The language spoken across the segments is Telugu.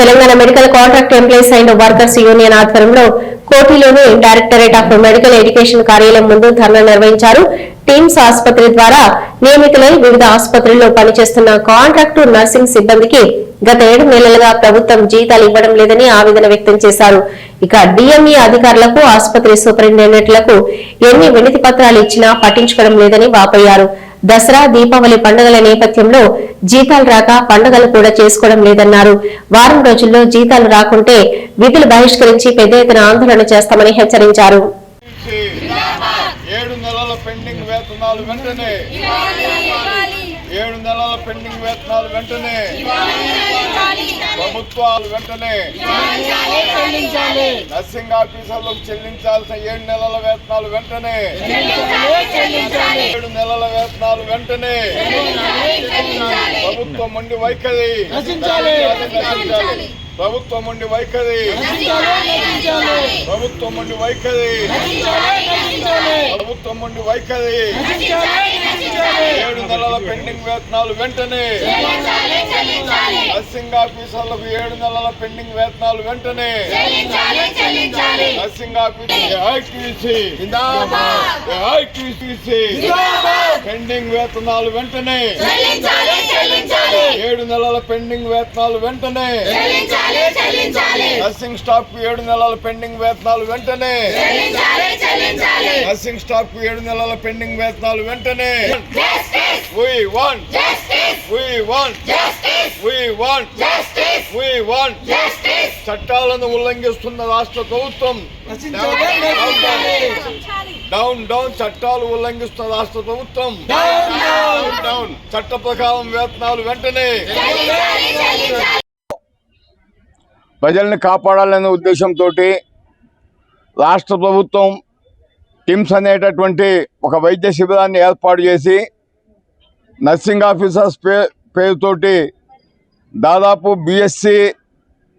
Telangana medical contract employees and workers union ఆధ్వర్యంలో కోటిలోని డైరెక్టరేట్ ఆఫ్ మెడికల్ ఎడ్యుకేషన్ కార్యాలయం ముందు ధర్నా నిర్వహించారు. టీమ్స్ ఆసుపత్రి ద్వారా నియమితులై వివిధ ఆసుపత్రుల్లో పనిచేస్తున్న కాంట్రాక్టు నర్సింగ్ సిబ్బందికి గత 7 నెలలుగా ప్రభుత్వం జీతాలు ఇవ్వడం లేదని ఆవేదన వ్యక్తం చేశారు. ఇక డిఎంఈ అధికారులకు ఆసుపత్రి సూపరింటెండెంట్లకు ఎన్ని వినతి పత్రాలు ఇచ్చినా పట్టించుకోవడం లేదని వాపోయారు. దసరా దీపావళి పండుగల నేపథ్యంలో జీతాలు రాక పండుగలు కూడా చేసుకోవడం లేదన్నారు. వారం రోజుల్లో జీతాలు రాకుంటే విధులు బహిష్కరించి పెద్ద ఎత్తున ఆందోళన చేస్తామని హెచ్చరించారు. 7 నెలల పెండింగ్ వేతనాలు వెంటనే 7 నెలల పెండింగ్ వేతనాలు వెంటనే ప్రభుత్వాలు వెంటనే నర్సింగ్ ఆఫీసర్లకు చెల్లించాల్సిన 7 నెలల వేతనాలు వెంటనే 7 నెలల వేతనాలు వెంటనే ప్రభుత్వం మొండి వైఖరి ప్రభుత్వం మొండి వైఖరి ప్రభుత్వం మొండి వైఖరి ప్రభుత్వం మొండి వైఖరి 7 నెలల పెండింగ్ వేతనాలు వెంటనే నర్సింగ్ ఆఫీసర్లకు 7 నెలల పెండింగ్ వేతనాలు వెంటనే నర్సింగ్ పెండింగ్ వేతనాలు వెంటనే 7 నెలల పెండింగ్ వేతనాలు వెంటనే నర్సింగ్ స్టాఫ్ కు 7 నెలల పెండింగ్ వేతనాలు వెంటనే నర్సింగ్ స్టాఫ్ కు 7 నెలల పెండింగ్ వేతనాలు వెంటనే We want justice. We want justice. We want justice. We want justice. చట్టాలను ఉల్లంఘిస్తున్న రాష్ట్ర ప్రభుత్వం డౌన్ డౌన్ చట్టాలు ఉల్లంఘిస్తున్న రాష్ట్ర ప్రభుత్వం డౌన్ చట్ట ప్రకారం వేతనాలు వెంటనే ప్రజల్ని కాపాడాలనే ఉద్దేశంతో రాష్ట్ర ప్రభుత్వం టిమ్స్ అనేటటువంటి ఒక వైద్య శిబిరాన్ని ఏర్పాటు చేసి నర్సింగ్ ఆఫీసర్స్ పేరుతోటి దాదాపు బీఎస్సీ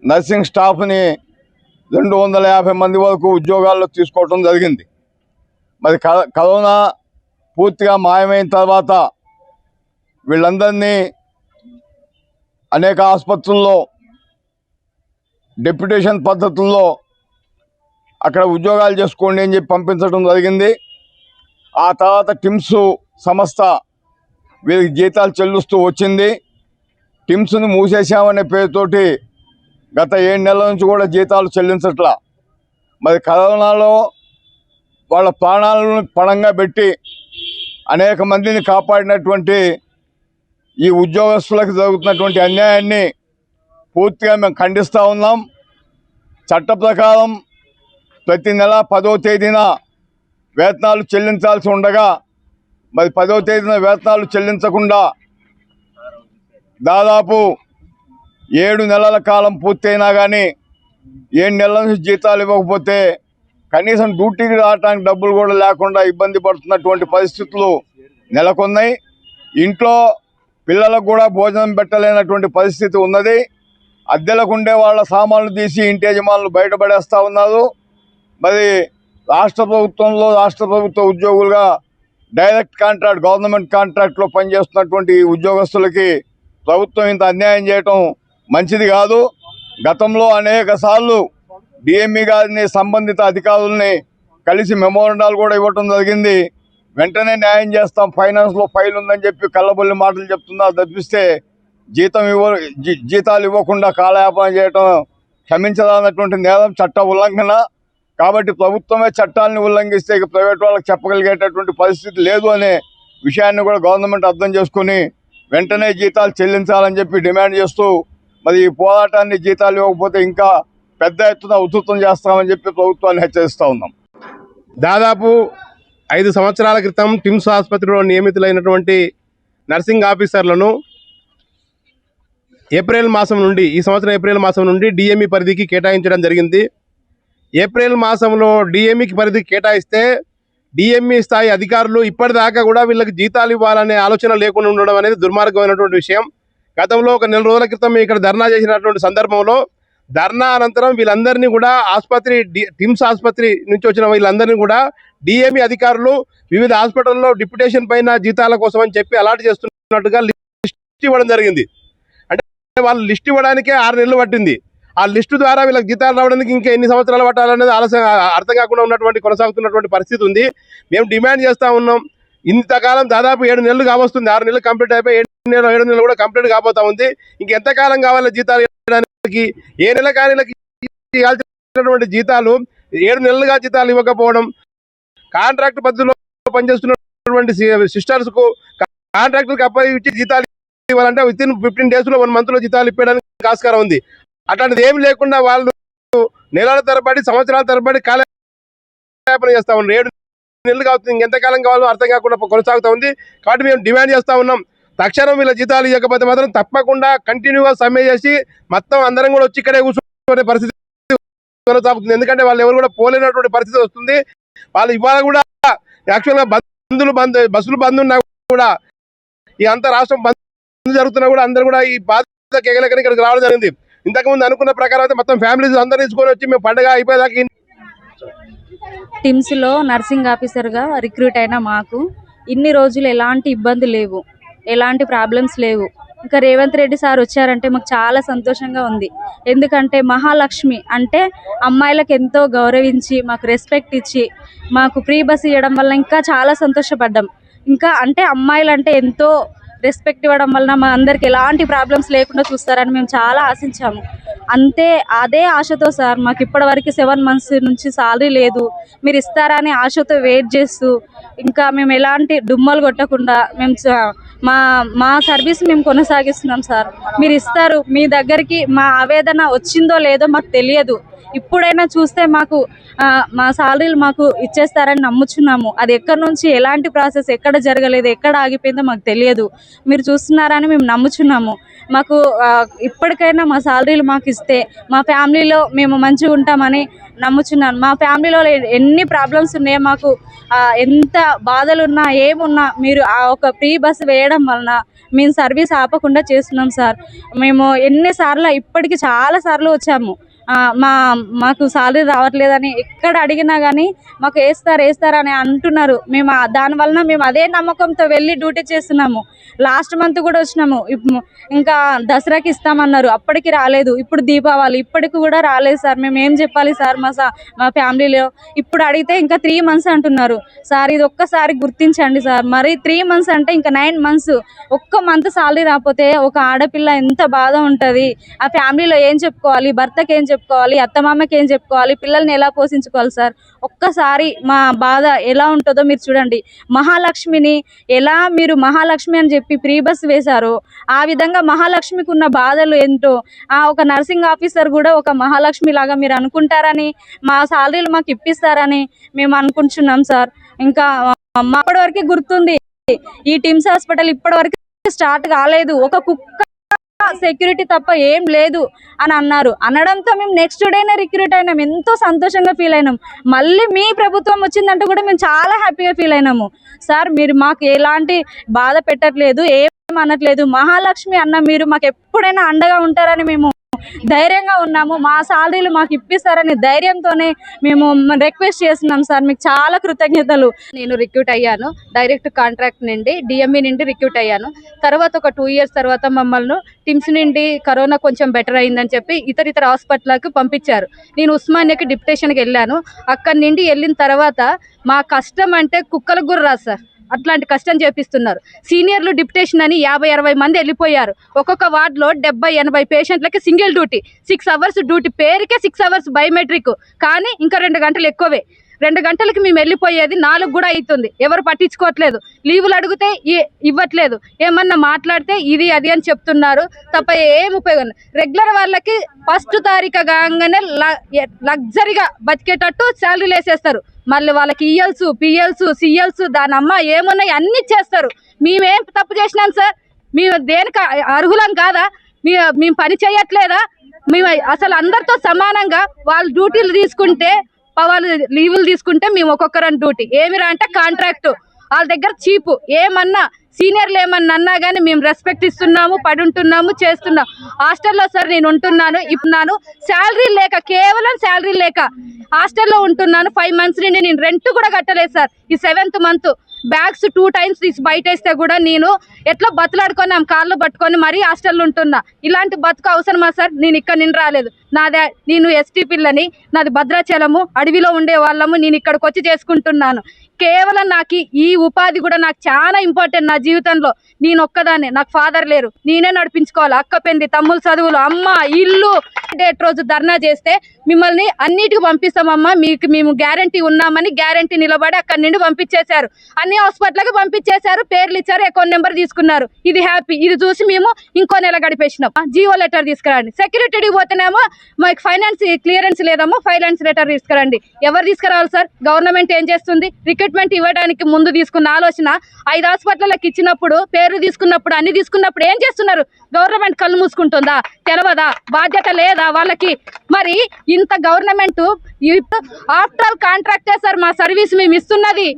నర్సింగ్ స్టాఫ్ని 250 మంది వరకు ఉద్యోగాల్లో తీసుకోవడం జరిగింది. మరి కరోనా పూర్తిగా మాయమైన తర్వాత వీళ్ళందరినీ అనేక ఆసుపత్రుల్లో డెప్యుటేషన్ పద్ధతుల్లో అక్కడ ఉద్యోగాలు చేసుకోండి అని చెప్పి పంపించడం జరిగింది. ఆ తర్వాత టిమ్స్ సంస్థ వీరికి జీతాలు చెల్లిస్తూ వచ్చింది. టిమ్స్ని మూసేసామనే పేరుతోటి గత 7 నెలల నుంచి కూడా జీతాలు చెల్లించట్లా. మరి కరోనాలో వాళ్ళ ప్రాణాలను పణంగా పెట్టి అనేక మందిని కాపాడినటువంటి ఈ ఉద్యోగస్తులకు జరుగుతున్నటువంటి అన్యాయాన్ని పూర్తిగా మేము ఖండిస్తూ ఉన్నాం. చట్ట ప్రకారం ప్రతి నెల 10వ తేదీన వేతనాలు చెల్లించాల్సి ఉండగా మరి 10వ తేదీన వేతనాలు చెల్లించకుండా దాదాపు 7 నెలల కాలం పూర్తయినా కానీ 7 నెలల నుంచి జీతాలు ఇవ్వకపోతే కనీసం డ్యూటీకి రావడానికి డబ్బులు కూడా లేకుండా ఇబ్బంది పడుతున్నటువంటి పరిస్థితులు నెలకొన్నాయి. ఇంట్లో పిల్లలకు కూడా భోజనం పెట్టలేనటువంటి పరిస్థితి ఉన్నది. అద్దెలకు ఉండే వాళ్ళ సామాన్లు తీసి ఇంటి యజమానులు బయటపడేస్తూ ఉన్నారు. మరి రాష్ట్ర ప్రభుత్వ ఉద్యోగులుగా డైరెక్ట్ కాంట్రాక్ట్ గవర్నమెంట్ కాంట్రాక్ట్లో పనిచేస్తున్నటువంటి ఉద్యోగస్తులకి ప్రభుత్వం ఇంత అన్యాయం చేయటం మంచిది కాదు. గతంలో అనేక సార్లు డిఎంఈ గారిని సంబంధిత అధికారుల్ని కలిసి మెమోరండాలు కూడా ఇవ్వటం జరిగింది. వెంటనే న్యాయం చేస్తాం, ఫైనాన్స్లో ఫైల్ ఉందని చెప్పి కళ్ళబొల్లి మాటలు చెప్తున్నారు తప్పిస్తే జీతాలు ఇవ్వకుండా కాలయాపన చేయటం క్షమించదన్నటువంటి నేరం, చట్ట ఉల్లంఘన. కాబట్టి ప్రభుత్వమే చట్టాలను ఉల్లంఘిస్తే ఇక ప్రైవేట్ వాళ్ళకి చెప్పగలిగేటటువంటి పరిస్థితి లేదు అనే విషయాన్ని కూడా గవర్నమెంట్ అర్థం చేసుకుని వెంటనే జీతాలు చెల్లించాలని చెప్పి డిమాండ్ చేస్తూ మరి ఈ పోరాటాన్ని జీతాలు ఇవ్వకపోతే ఇంకా పెద్ద ఎత్తున ఉధృతం చేస్తామని చెప్పి ప్రభుత్వాన్ని హెచ్చరిస్తూ ఉన్నాం. దాదాపు 5 సంవత్సరాల క్రితం టిమ్స్ ఆసుపత్రిలో నియమితులైనటువంటి నర్సింగ్ ఆఫీసర్లను ఈ సంవత్సరం ఏప్రిల్ మాసం నుండి డిఎంఈ పరిధికి కేటాయించడం జరిగింది. ఏప్రిల్ మాసంలో డిఎంఈకి పరిధికి కేటాయిస్తే డిఎంఈ స్థాయి అధికారులు ఇప్పటిదాకా కూడా వీళ్ళకి జీతాలు ఇవ్వాలనే ఆలోచన లేకుండా ఉండడం అనేది దుర్మార్గమైనటువంటి విషయం. గతంలో ఒక 4 రోజుల క్రితం ఇక్కడ ధర్నా చేసినటువంటి సందర్భంలో ధర్నా అనంతరం వీళ్ళందరినీ కూడా టిమ్స్ ఆసుపత్రి నుంచి వచ్చిన వీళ్ళందరినీ కూడా డిఎంఈ అధికారులు వివిధ హాస్పిటల్లో డిప్యుటేషన్ పైన జీతాల కోసం అని చెప్పి అలాట్ చేస్తున్నట్టుగా లిస్ట్ ఇవ్వడం జరిగింది. అంటే వాళ్ళు లిస్ట్ ఇవ్వడానికే 6 నెలలు పట్టింది. ఆ లిస్టు ద్వారా వీళ్ళకి జీతాలు రావడానికి ఇంకా ఎన్ని సంవత్సరాలు పట్టాలనేది ఆలస్యం అర్థం కాకుండా ఉన్నటువంటి కొనసాగుతున్నటువంటి పరిస్థితి ఉంది. మేము డిమాండ్ చేస్తూ ఉన్నాం. ఇంతకాలం దాదాపు 7 నెలలు కావస్తుంది. 6 నెలలు కంప్లీట్ అయిపోయి 7 నెలలు కూడా కంప్లీట్ కాబోతా ఉంది. ఇంకెంతకాలం కావాలి జీతాలు ఇవ్వడానికి? ఏ నెల కానీ ఇవ్వాల్సినటువంటి జీతాలు 7 నెలలుగా జీతాలు ఇవ్వకపోవడం, కాంట్రాక్ట్ పద్ధతిలో పనిచేస్తున్నటువంటి సిస్టర్స్ కు కాంట్రాక్టర్కి అప్పగించి జీతాలు ఇవ్వాలంటే విత్ ఇన్ 15 days లో 1 month లో జీతాలు ఇప్పడానికి ఆస్కారం ఉంది. అట్లాంటిది ఏమి లేకుండా వాళ్ళు నెలల తరబడి సంవత్సరాల తరబడి కాలయాపన చేస్తా ఉన్నారు. 7 నెలలు కావుతుంది. ఇంకెంతకాలం కావాలో అర్థం కాకుండా కొనసాగుతా ఉంది. కాబట్టి మేము డిమాండ్ చేస్తా ఉన్నాం, తక్షణం వీళ్ళ జీతాలు ఇవ్వకపోతే మాత్రం తప్పకుండా కంటిన్యూగా సమ్మె చేసి మొత్తం అందరం కూడా వచ్చి ఇక్కడే కూర్చునే పరిస్థితి కొనసాగుతుంది. ఎందుకంటే వాళ్ళు ఎవరు కూడా పోలేనటువంటి పరిస్థితి వస్తుంది. వాళ్ళు ఇవాళ కూడా యాక్చువల్గా బస్సులు బంద్ ఉన్నా కూడా ఈ అంత రాష్ట్రం బంద్ జరుగుతున్నా కూడా అందరూ కూడా ఈ బాధ్యత కేగలేకని ఇక్కడికి రావడం జరిగింది. ఇంతకుముందు అనుకున్న ప్రకారం అయితే మొత్తం ఫ్యామిలీస్ అందరూ తీసుకొని వచ్చి మేము పండుగ అయిపోయేదాకా టిమ్స్లో నర్సింగ్ ఆఫీసర్గా రిక్రూట్ అయిన మాకు ఇన్ని రోజులు ఎలాంటి ఇబ్బంది లేవు, ఎలాంటి ప్రాబ్లమ్స్ లేవు. ఇంకా రేవంత్ రెడ్డి సార్ వచ్చారంటే మాకు చాలా సంతోషంగా ఉంది. ఎందుకంటే మహాలక్ష్మి అంటే అమ్మాయిలకు ఎంతో గౌరవించి మాకు రెస్పెక్ట్ ఇచ్చి మాకు ఫ్రీ బస్ ఇవ్వడం వల్ల ఇంకా చాలా సంతోషపడ్డాం. ఇంకా అంటే అమ్మాయిలు అంటే ఎంతో రెస్పెక్ట్ ఇవ్వడం వలన మా అందరికి ఎలాంటి ప్రాబ్లమ్స్ లేకుండా చూస్తారని మేము చాలా ఆశించాము. అంతే అదే ఆశతో సార్ మాకు ఇప్పటివరకు 7 months నుంచి సాలరీ లేదు, మీరు ఇస్తారా అని ఆశతో వెయిట్ చేస్తూ ఇంకా మేము ఎలాంటి డుమ్మలు కొట్టకుండా మేము మా సర్వీస్ మేము కొనసాగిస్తున్నాం సార్. మీరు ఇస్తారు, మీ దగ్గరికి మా ఆవేదన వచ్చిందో లేదో మాకు తెలియదు. ఇప్పుడైనా చూస్తే మాకు మా సాలరీలు మాకు ఇచ్చేస్తారని నమ్ముచున్నాము. అది ఎక్కడి నుంచి ఎలాంటి ప్రాసెస్ ఎక్కడ జరగలేదు, ఎక్కడ ఆగిపోయిందో మాకు తెలియదు. మీరు చూస్తున్నారని మేము నమ్ముచున్నాము. మాకు ఇప్పటికైనా మా సాలరీలు మాకు ఇస్తే మా ఫ్యామిలీలో మేము మంచిగా ఉంటామని నమ్ముచున్నాను. మా ఫ్యామిలీలో ఎన్ని ప్రాబ్లమ్స్ ఉన్నాయో, మాకు ఎంత బాధలున్నా ఏమున్నా మీరు ఆ ఒక ఫ్రీ బస్ వేయడం వలన మేము సర్వీస్ ఆపకుండా చేస్తున్నాం సార్. మేము ఎన్నిసార్లు ఇప్పటికి చాలా సార్లు వచ్చాము. మాకు సాలరీ రావట్లేదని ఎక్కడ అడిగినా కానీ మాకు వేస్తారని అంటున్నారు. మేము దానివలన మేము అదే నమ్మకంతో వెళ్ళి డ్యూటీ చేస్తున్నాము. లాస్ట్ మంత్ కూడా వచ్చినాము. ఇంకా దసరాకి ఇస్తామన్నారు, అప్పటికి రాలేదు. ఇప్పుడు దీపావళి, ఇప్పటికి కూడా రాలేదు సార్. మేము ఏం చెప్పాలి సార్ మా ఫ్యామిలీలో? ఇప్పుడు అడిగితే ఇంకా 3 months అంటున్నారు సార్. ఇది ఒక్కసారి గుర్తించండి సార్. మరి 3 months అంటే ఇంకా 9 months. ఒక్క మంత్ సాలరీ రాకపోతే ఒక ఆడపిల్ల ఎంత బాధ ఉంటుంది. ఆ ఫ్యామిలీలో ఏం చెప్పుకోవాలి, భర్తకి ఏం చెప్పుకోవాలి, అత్తమామకి ఏం చెప్పుకోవాలి, పిల్లల్ని ఎలా పోషించుకోవాలి సార్? ఒక్కసారి మా బాధ ఎలా ఉంటుందో మీరు చూడండి. మహాలక్ష్మిని ఎలా మీరు మహాలక్ష్మి అని చెప్పి ఫ్రీ బస్ వేశారో ఆ విధంగా మహాలక్ష్మికి ఉన్న బాధలు ఏంటో ఒక నర్సింగ్ ఆఫీసర్ కూడా ఒక మహాలక్ష్మి లాగా మీరు అనుకుంటారని, మా సాలరీలు మాకు ఇప్పిస్తారని మేము అనుకుంటున్నాం సార్. ఇంకా ఇప్పటివరకు గుర్తుంది, ఈ టిమ్స్ హాస్పిటల్ ఇప్పటివరకు స్టార్ట్ కాలేదు, ఒక కుక్క సెక్యూరిటీ తప్ప ఏం లేదు అని అన్నారు. అనడంతో మేము నెక్స్ట్ డేనే రిక్రూట్ అయినాం. ఎంతో సంతోషంగా ఫీల్ అయినాం. మళ్ళీ మీ ప్రభుత్వం వచ్చిందంటే కూడా మేము చాలా హ్యాపీగా ఫీల్ అయినాము సార్. మీరు మాకు ఎలాంటి బాధ పెట్టట్లేదు, ఏం అనట్లేదు. మహాలక్ష్మి అన్న మీరు మాకు ఎప్పుడైనా అండగా ఉంటారని మేము ధైర్యంగా ఉన్నాము. మా సాలరీలు మాకు ఇప్పిస్తారని ధైర్యంతోనే మేము రిక్వెస్ట్ చేస్తున్నాం సార్. మీకు చాలా కృతజ్ఞతలు. నేను రిక్రూట్ అయ్యాను, డైరెక్ట్ కాంట్రాక్ట్ నుండి డిఎంఈ నుండి రిక్రూట్ అయ్యాను. తర్వాత ఒక 2 years తర్వాత మమ్మల్ని టిమ్స్ నుండి కరోనా కొంచెం బెటర్ అయిందని చెప్పి ఇతర హాస్పిటల్కి పంపించారు. నేను ఉస్మానియాకి డిప్యుటేషన్కి వెళ్ళాను. అక్కడి నుండి వెళ్ళిన తర్వాత మా కష్టం అంటే కుక్కలకు కూడా రాదు సార్, అట్లాంటి కష్టం చేపిస్తున్నారు. సీనియర్లు డిప్యుటేషన్ అని 50-60 మంది వెళ్ళిపోయారు. ఒక్కొక్క వార్డులో 70-80 పేషెంట్లకి సింగిల్ డ్యూటీ, 6 hours డ్యూటీ, పేరుకే 6 hours బయోమెట్రిక్, కానీ ఇంకా 2 గంటలు ఎక్కువే. 2 గంటలకి మేము వెళ్ళిపోయేది 4 కూడా అవుతుంది. ఎవరు పట్టించుకోవట్లేదు. లీవులు అడిగితే ఇవ్వట్లేదు. ఏమన్నా మాట్లాడితే ఇది అది అని చెప్తున్నారు తప్ప ఏం ఉపయోగం. రెగ్యులర్ వాళ్ళకి 1st తారీఖు కాగానే లగ్జరీగా బతికేటట్టు శాలరీలు వేసేస్తారు. మళ్ళీ వాళ్ళకి ఈఎల్స్, పిఎల్స్, సిఎల్స్ దాని అమ్మ ఏమున్నాయి అన్ని చేస్తారు. మేమేం తప్పు చేసినాం సార్? మేము దేనికి అర్హులం కాదా? మేము పని చేయట్లేదా? మేము అసలు అందరితో సమానంగా వాళ్ళు డ్యూటీలు తీసుకుంటే, వాళ్ళు లీవులు తీసుకుంటే మేము ఒక్కొక్కరం డ్యూటీ. ఏమిరా అంటే కాంట్రాక్టు వాళ్ళ దగ్గర చీపు. ఏమన్నా సీనియర్లు ఏమన్నా అన్నా కానీ మేము రెస్పెక్ట్ ఇస్తున్నాము, పడుంటున్నాము, చేస్తున్నాం. హాస్టల్లో సార్ నేను ఉంటున్నాను. ఇప్పుడు శాలరీ లేక, కేవలం శాలరీ లేక హాస్టల్లో ఉంటున్నాను. 5 months నుండి నేను రెంట్ కూడా కట్టలేదు సార్. ఈ 7th month బ్యాగ్స్ 2 times తీసి బయటేస్తే కూడా నేను ఎట్లా బతులాడుకొని ఆమె కాళ్ళు పట్టుకొని మరీ హాస్టల్లో ఉంటున్నా. ఇలాంటి బతుకు అవసరమా సార్? నేను ఇక్కడ నిండి రాలేదు, నేను ఎస్టీ పిల్లని, నాది భద్రాచలము, అడవిలో ఉండే వాళ్ళము, నేను ఇక్కడికి వచ్చి చేసుకుంటున్నాను. కేవలం నాకు ఈ ఉపాధి కూడా నాకు చాలా ఇంపార్టెంట్ నా జీవితంలో. నేను ఒక్కదాన్ని, నాకు ఫాదర్ లేరు, నేనే నడిపించుకోవాలి. అక్క పెండి, తమ్ముల చదువులు, అమ్మ, ఇల్లు. డేట్ రోజు ధర్నా చేస్తే మిమ్మల్ని అన్నిటికి పంపిస్తామమ్మా, మీకు మేము గ్యారంటీ ఉన్నామని గ్యారంటీ నిలబడి అక్కడి నుండి పంపించేశారు. అన్ని హాస్పిటల్కి పంపించేశారు, పేర్లు ఇచ్చారు, అకౌంట్ నెంబర్ తీసుకున్నారు. ఇది హ్యాపీ. ఇది చూసి మేము ఇంకో నెల గడిపేసినాం. జీవో లెటర్ తీసుకురండి. సెక్యూరిటీకి పోతేనేమో మాకు ఫైనాన్స్ క్లియరెన్స్ లేదమ్మా, ఫైనాన్స్ లెటర్ తీసుకురండి. ఎవరు తీసుకురావాలి సార్? గవర్నమెంట్ ఏం చేస్తుంది? రిక్రూట్మెంట్ ఇవ్వడానికి ముందు తీసుకున్న ఆలోచన 5 హాస్పిటల్కి ఇచ్చినప్పుడు, పేర్లు తీసుకున్నప్పుడు, అన్ని తీసుకున్నప్పుడు ఏం చేస్తున్నారు? గవర్నమెంట్ కళ్ళు మూసుకుంటుందా? తెలవదా? బాధ్యత లేదా వాళ్ళకి? మరి ఇంత గవర్నమెంట్ ఆఫ్టర్ ఆల్ కాంట్రాక్టే సార్ మా సర్వీస్ మేము ఇస్తున్నది.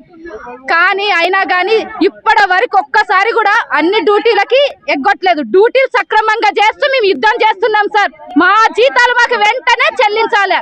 కానీ అయినా కానీ ఇప్పటి వరకు ఒక్కసారి కూడా అన్ని డ్యూటీలకి ఎగ్గొట్టలేదు. డ్యూటీలు సక్రమంగా చేస్తూ మేము యుద్ధం చేస్తున్నాం సార్. మా జీతాలు మాకు వెంటనే చెల్లించాలి.